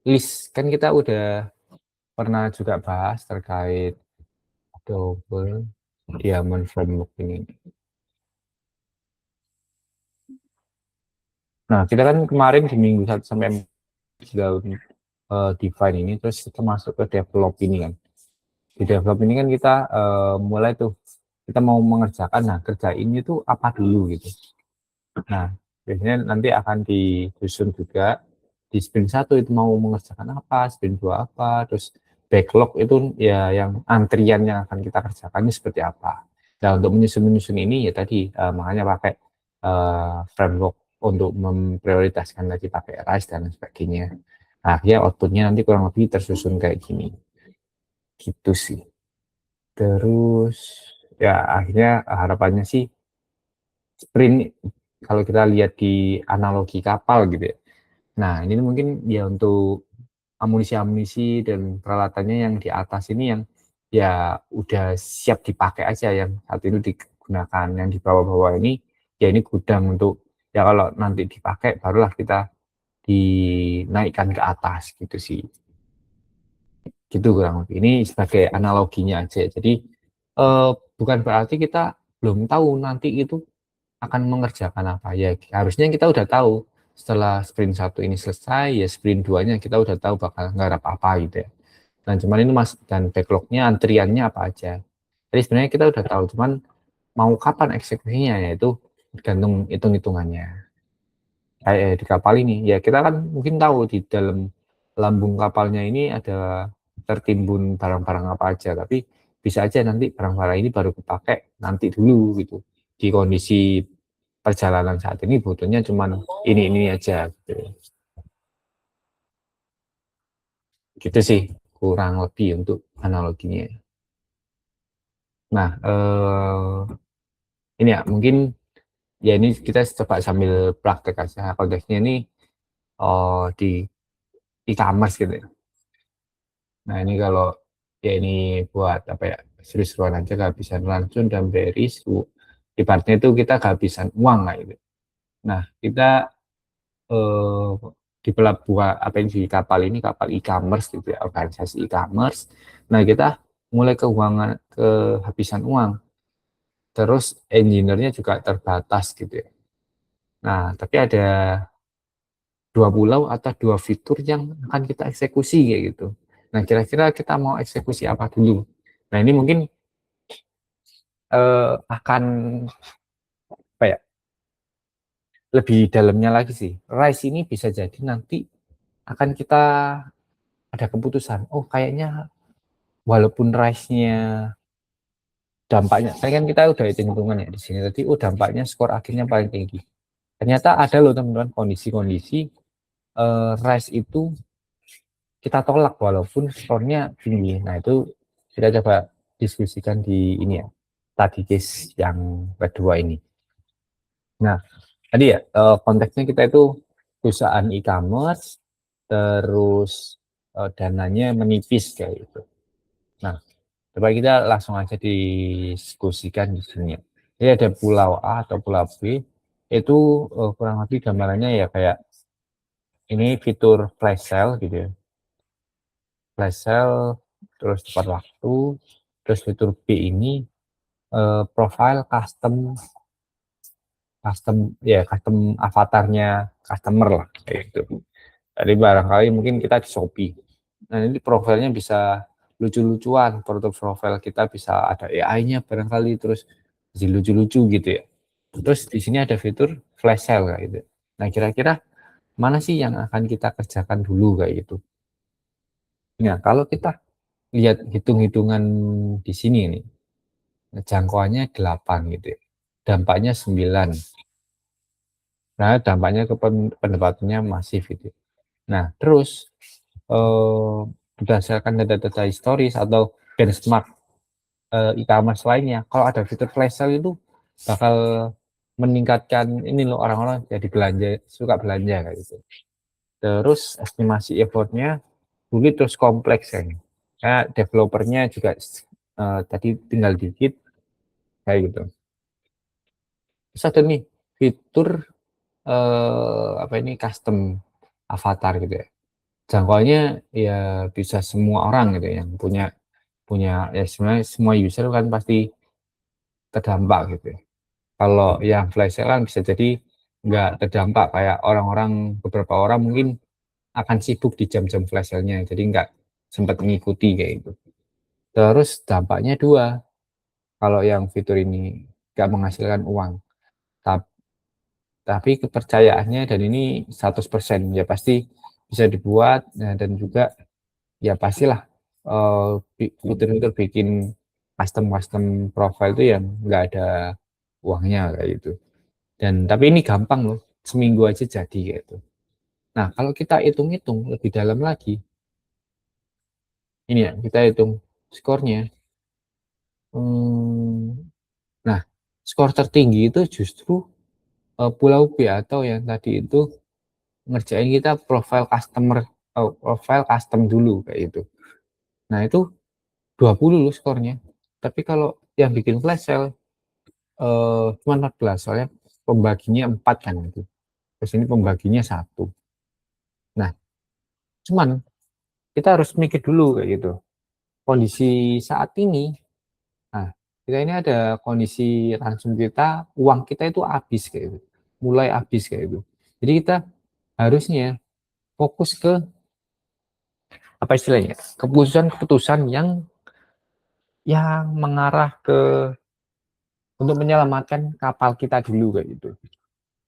list kan kita udah pernah juga bahas terkait double diamond framework ini. Nah, kita kan kemarin di minggu 1 sampai 4 sudah define ini, terus kita masuk ke develop ini kan. Di develop ini kan kita mulai tuh, kita mau mengerjakan, nah kerja ini tuh apa dulu gitu. Nah, biasanya nanti akan disusun juga di sprint satu itu mau mengerjakan apa, sprint dua apa, terus backlog itu ya yang antrian yang akan kita kerjakan ini seperti apa. Nah, untuk menyusun ini ya tadi makanya pakai framework untuk memprioritaskan tadi, pakai RISE dan sebagainya. Nah, akhirnya outputnya nanti kurang lebih tersusun kayak gini. Gitu sih. Terus ya akhirnya harapannya sih sprint, kalau kita lihat di analogi kapal gitu ya. Nah, ini mungkin ya untuk amunisi-amunisi dan peralatannya yang di atas ini yang ya udah siap dipakai aja, yang saat itu digunakan. Yang di bawah-bawah ini ya ini gudang untuk ya kalau nanti dipakai barulah kita dinaikkan ke atas gitu sih. Gitu kurang lebih. Ini sebagai analoginya aja. Jadi bukan berarti kita belum tahu nanti itu akan mengerjakan apa ya. Harusnya kita udah tahu setelah sprint satu ini selesai, ya sprint 2-nya kita udah tahu bakal nggarap apa gitu ya. Dan cuman ini mas, dan backlognya antriannya apa aja. Jadi sebenarnya kita udah tahu, cuman mau kapan eksekusinya ya itu tergantung hitung-hitungannya. Kayak di kapal ini, ya kita kan mungkin tahu di dalam lambung kapalnya ini ada tertimbun barang-barang apa aja, tapi bisa aja nanti barang-barang ini baru kepakai nanti dulu gitu. Di kondisi perjalanan saat ini butuhnya cuman ini aja gitu. Gitu sih kurang lebih untuk analoginya. Nah, ini ya mungkin ya ini kita coba sambil praktek aja konteksnya ini di e-commerce gitu ya. Nah ini kalau ya ini buat apa ya seru-seruan aja kehabisan langsung dan beris ibaratnya itu kita kehabisan uang lah itu. Nah kita eh, di pelabuhan apa yang di kapal ini kapal e-commerce gitu ya organisasi e-commerce. Nah kita mulai keuangan kehabisan uang terus engineer-nya juga terbatas gitu ya. Nah tapi ada dua pulau atau dua fitur yang akan kita eksekusi kayak gitu. Nah kira-kira kita mau eksekusi apa dulu? Nah ini mungkin akan apa ya lebih dalamnya lagi sih. Rise ini bisa jadi nanti akan kita ada keputusan. Oh kayaknya walaupun rise-nya dampaknya, saya kan kita udah hitung-hitungan ya di sini tadi. Oh dampaknya skor akhirnya paling tinggi. Ternyata ada loh teman-teman kondisi-kondisi rise itu kita tolak walaupun skornya tinggi. Nah itu kita coba diskusikan di ini ya tadi case yang kedua ini. Nah tadi ya konteksnya kita itu perusahaan e-commerce terus dananya menipis kayak gitu. Nah coba kita langsung aja diskusikan di sini. Jadi ada pulau A atau pulau B itu kurang lebih gambarannya ya kayak ini fitur flash sale gitu ya. Flash sale terus tepat waktu, terus fitur B ini profile custom custom ya custom avatarnya customer lah kayak gitu. Jadi barangkali mungkin kita di Shopee. Nah ini profilnya bisa lucu-lucuan, foto profil kita bisa ada AI-nya barangkali terus jadi lucu-lucu gitu ya. Terus di sini ada fitur flash sale kayak gitu. Nah kira-kira mana sih yang akan kita kerjakan dulu kayak gitu. Nah kalau kita lihat hitung-hitungan di sini nih, jangkauannya 8 gitu ya. Dampaknya 9. Nah, dampaknya ke pendapatannya masif gitu. Nah, terus berdasarkan data-data historis atau benchmark e-commerce lainnya, kalau ada fitur flash sale itu bakal meningkatkan ini loh orang-orang jadi belanja, suka belanja kayak gitu. Terus estimasi effortnya sulit terus kompleks kayaknya. Kayak developernya juga tadi tinggal dikit kayak gitu. Terus ada nih fitur apa ini custom avatar gitu ya. Jangkauannya ya bisa semua orang gitu ya, yang punya punya ya sebenarnya semua user kan pasti terdampak gitu ya. Kalau yang flash sale kan bisa jadi nggak terdampak kayak orang-orang beberapa orang mungkin akan sibuk di jam-jam flash sale-nya jadi nggak sempat mengikuti kayak gitu. Terus dampaknya dua, kalau yang fitur ini nggak menghasilkan uang, tapi kepercayaannya dan ini 100% ya pasti bisa dibuat nah, dan juga ya pastilah fitur-fitur bikin custom profile itu yang nggak ada uangnya kayak gitu. Dan tapi ini gampang loh, seminggu aja jadi gitu. Nah kalau kita hitung-hitung lebih dalam lagi, ini ya kita hitung skornya. Hmm, nah skor tertinggi itu justru Pulau B atau yang tadi itu ngerjain kita profile custom dulu kayak itu. Nah itu 20 loh skornya. Tapi kalau yang bikin flash sale cuma 14 soalnya pembaginya 4 kan itu. Terus ini pembaginya 1. Nah, cuman kita harus mikir dulu kayak gitu. Kondisi saat ini, nah kita ini ada kondisi langsung kita, uang kita itu habis kayak gitu. Mulai habis kayak itu. Jadi kita harusnya fokus ke apa istilahnya? Keputusan-keputusan yang yang mengarah untuk menyelamatkan kapal kita dulu kayak gitu.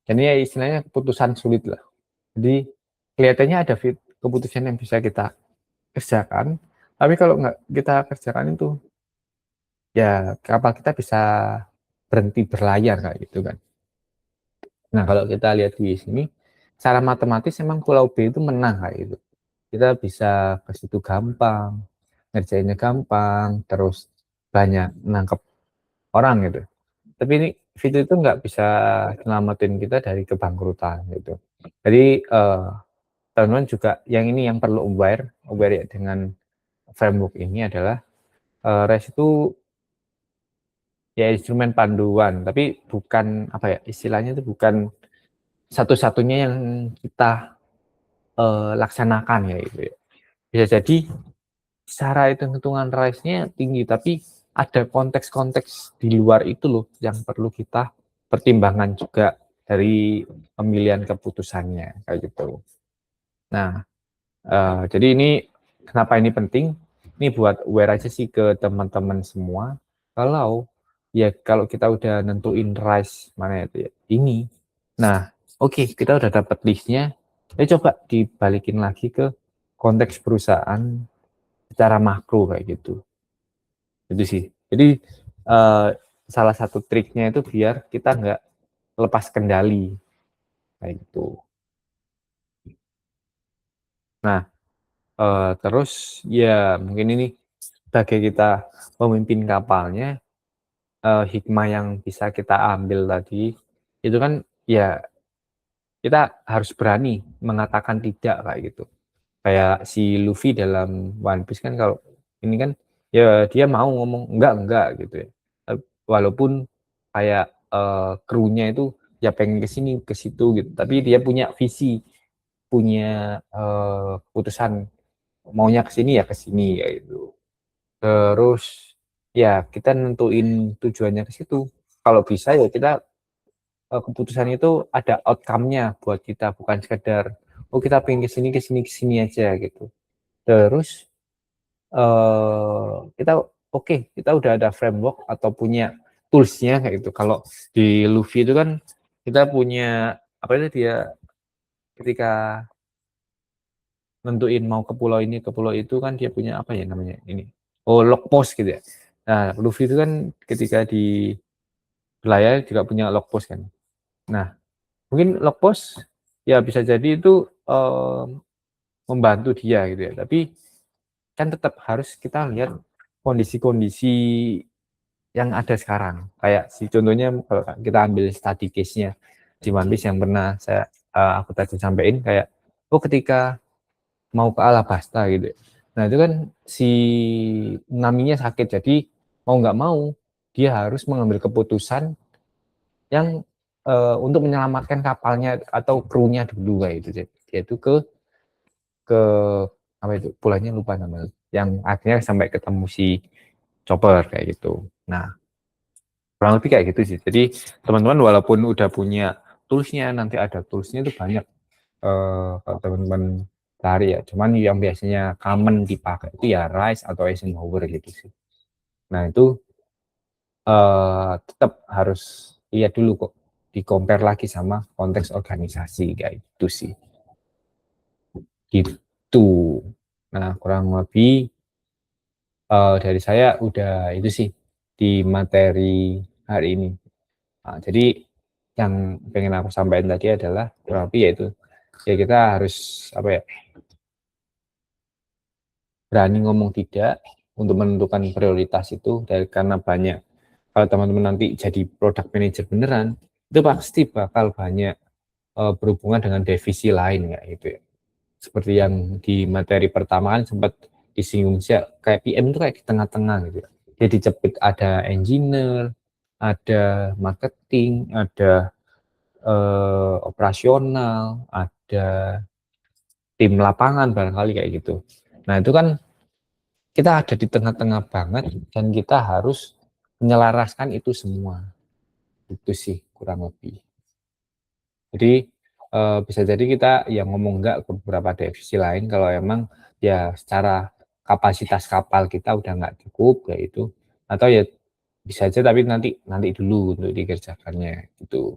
Jadi ya istilahnya keputusan sulit lah. Jadi kelihatannya ada keputusan yang bisa kita kerjakan, tapi kalau nggak kita kerjakan itu, ya kapal kita bisa berhenti berlayar kayak gitu kan. Nah kalau kita lihat di sini, secara matematis memang Pulau B itu menang kayak gitu. Kita bisa ke situ gampang, ngerjainnya gampang, terus banyak nangkep orang gitu. Tapi ini fitur itu nggak bisa nyelamatin kita dari kebangkrutan gitu. Jadi teman-teman juga yang ini yang perlu aware ya dengan framework ini adalah REST itu ya instrumen panduan, tapi bukan apa ya istilahnya itu bukan satu-satunya yang kita laksanakan ya itu ya. Bisa jadi secara hitung-hitungan RISE-nya tinggi, tapi ada konteks-konteks di luar itu loh yang perlu kita pertimbangkan juga dari pemilihan keputusannya kayak gitu. Nah, jadi ini kenapa ini penting? Ini buat aware aja sih ke teman-teman semua. Kalau kita udah nentuin RISE mana itu ya, ini. Nah, oke, kita udah dapat listnya. Coba dibalikin lagi ke konteks perusahaan secara makro kayak gitu. Itu sih. Jadi eh, salah satu triknya itu biar kita nggak lepas kendali kayak gitu. Nah, terus ya mungkin ini sebagai kita pemimpin kapalnya, hikmah yang bisa kita ambil tadi itu kan ya kita harus berani mengatakan tidak kayak gitu. Kayak si Luffy dalam One Piece kan kalau ini kan ya dia mau ngomong enggak gitu ya. Walaupun kayak krunya itu ya pengen ke sini ke situ gitu, tapi dia punya visi, punya keputusan maunya ke sini ya ke sini ya itu. Terus ya kita nentuin tujuannya ke situ. Kalau bisa ya kita keputusan itu ada outcome-nya buat kita, bukan sekedar oh kita pengen ke sini aja gitu. Terus kita kita udah ada framework atau punya tools-nya kayak gitu. Kalau di Luffy itu kan kita punya apa itu dia ketika nentuin mau ke pulau ini ke pulau itu kan dia punya apa ya namanya ini. Oh, log post gitu ya. Nah, Luffy itu kan ketika di berlayar juga punya log post kan. Nah, mungkin log post ya bisa jadi itu membantu dia gitu ya. Tapi kan tetap harus kita lihat kondisi-kondisi yang ada sekarang. Kayak si contohnya kalau kita ambil study case-nya di One Piece yang pernah aku tadi sampaikan kayak ketika mau ke Alabasta gitu. Nah itu kan si Naminya sakit jadi mau nggak mau dia harus mengambil keputusan yang untuk menyelamatkan kapalnya atau krunya dulu kayak gitu. Yaitu ke apa itu pulaunya lupa namanya. Yang akhirnya sampai ketemu si Chopper kayak gitu. Nah kurang lebih kayak gitu sih. Jadi teman-teman walaupun udah punya toolsnya nanti ada toolsnya itu banyak kalau teman-teman cari ya. Cuman yang biasanya common dipakai itu ya Rise atau Eisenhower gitu sih. Nah itu tetap harus lihat dulu kok di compare lagi sama konteks organisasi kayak gitu sih. Gitu. Nah kurang lebih dari saya udah itu sih di materi hari ini. Nah, jadi yang pengen aku sampaikan tadi adalah kurang lebih yaitu ya kita harus apa ya berani ngomong tidak untuk menentukan prioritas itu dari karena banyak kalau teman-teman nanti jadi product manager beneran itu pasti bakal banyak berhubungan dengan divisi lain ya itu ya seperti yang di materi pertama kan sempat disinggung sih kayak PM itu kayak di tengah-tengah gitu ya dia dicepit ada engineer ada marketing ada operasional ada tim lapangan barangkali kayak gitu nah itu kan kita ada di tengah-tengah banget dan kita harus menyelaraskan itu semua. Itu sih kurang lebih. Jadi bisa jadi kita ya ngomong enggak ke beberapa divisi lain kalau emang ya secara kapasitas kapal kita udah nggak cukup kayak itu. atau ya bisa aja tapi nanti dulu untuk dikerjakannya gitu.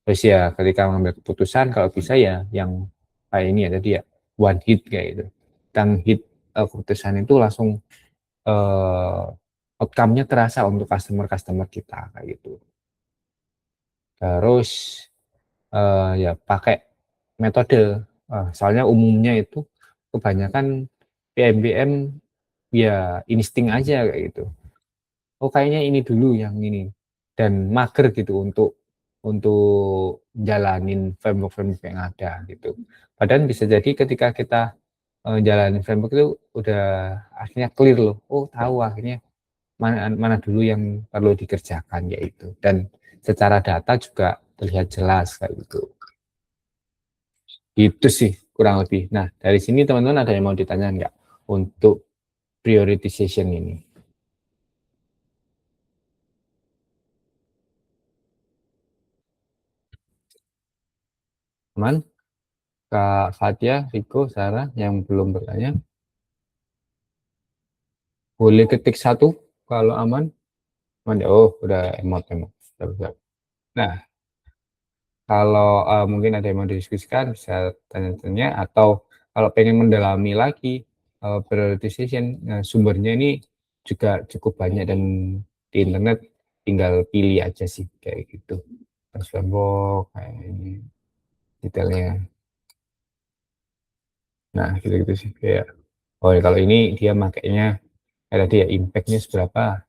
Terus ya ketika mengambil keputusan kalau bisa ya yang kayak ini ya tadi ya one hit kayak gitu. Dan hit keputusan itu langsung outcome-nya terasa untuk customer-customer kita kayak gitu. Terus ya pakai metode, soalnya umumnya itu kebanyakan PMBM ya insting aja kayak gitu. Oh kayaknya ini dulu yang ini dan mager gitu untuk jalanin framework-framework yang ada gitu. Padahal bisa jadi ketika kita jalanin framework itu udah akhirnya clear loh. Oh tahu akhirnya mana mana dulu yang perlu dikerjakan yaitu dan secara data juga terlihat jelas kayak gitu. Itu sih kurang lebih. Nah dari sini teman-teman ada yang mau ditanya nggak untuk prioritization ini? Aman? Kak Fatia, Riko, Sarah yang belum bertanya, boleh ketik satu kalau aman. Aman ya? Oh, udah emot-emot. Nah, kalau mungkin ada yang mau didiskusikan, bisa tanya-tanya, atau kalau pengen mendalami lagi prioritization, sumbernya ini juga cukup banyak dan di internet tinggal pilih aja sih, kayak gitu. Framework, kayak ini, detailnya. Nah, gitu-gitu sih. Kayak, oh ya, kalau ini dia makainya, kayak tadi ya, impact-nya seberapa,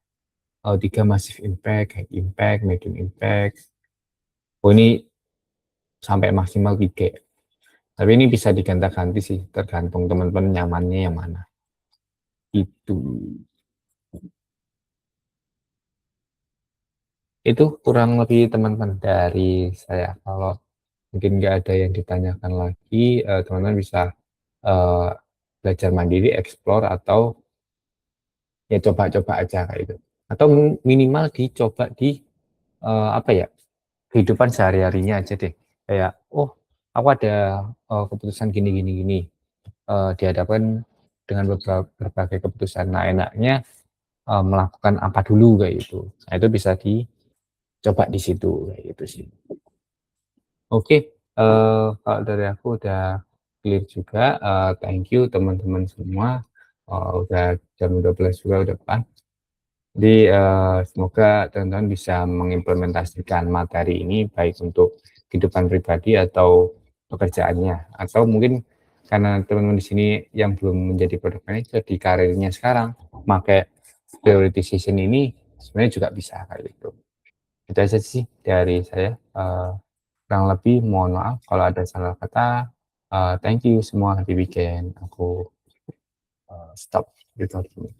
oh, 3 massive impact, high impact, medium impact. Oh ini sampai maksimal 3. Tapi ini bisa diganti-ganti sih, tergantung teman-teman nyamannya yang mana. Itu. Itu kurang lebih teman-teman dari saya. Kalau mungkin nggak ada yang ditanyakan lagi, teman-teman bisa eh, belajar mandiri, explore, atau ya coba-coba aja kayak itu. Atau minimal dicoba di apa ya, kehidupan sehari-harinya aja deh. Kayak, oh aku ada keputusan gini, gini, gini. Dihadapkan dengan berbagai keputusan. Nah enaknya melakukan apa dulu kayak gitu. Nah itu bisa dicoba di situ kayak gitu sih. Oke, kalau dari aku udah clear juga. Thank you teman-teman semua. Udah jam 12 juga udah depan. Jadi semoga teman-teman bisa mengimplementasikan materi ini baik untuk kehidupan pribadi atau pekerjaannya, atau mungkin karena teman-teman di sini yang belum menjadi product manager di karirnya sekarang, pakai prioritization ini sebenarnya juga bisa kayak gitu. Itu aja sih dari saya. Kurang lebih mohon maaf kalau ada salah kata. Thank you semua, happy weekend. Aku stop recording.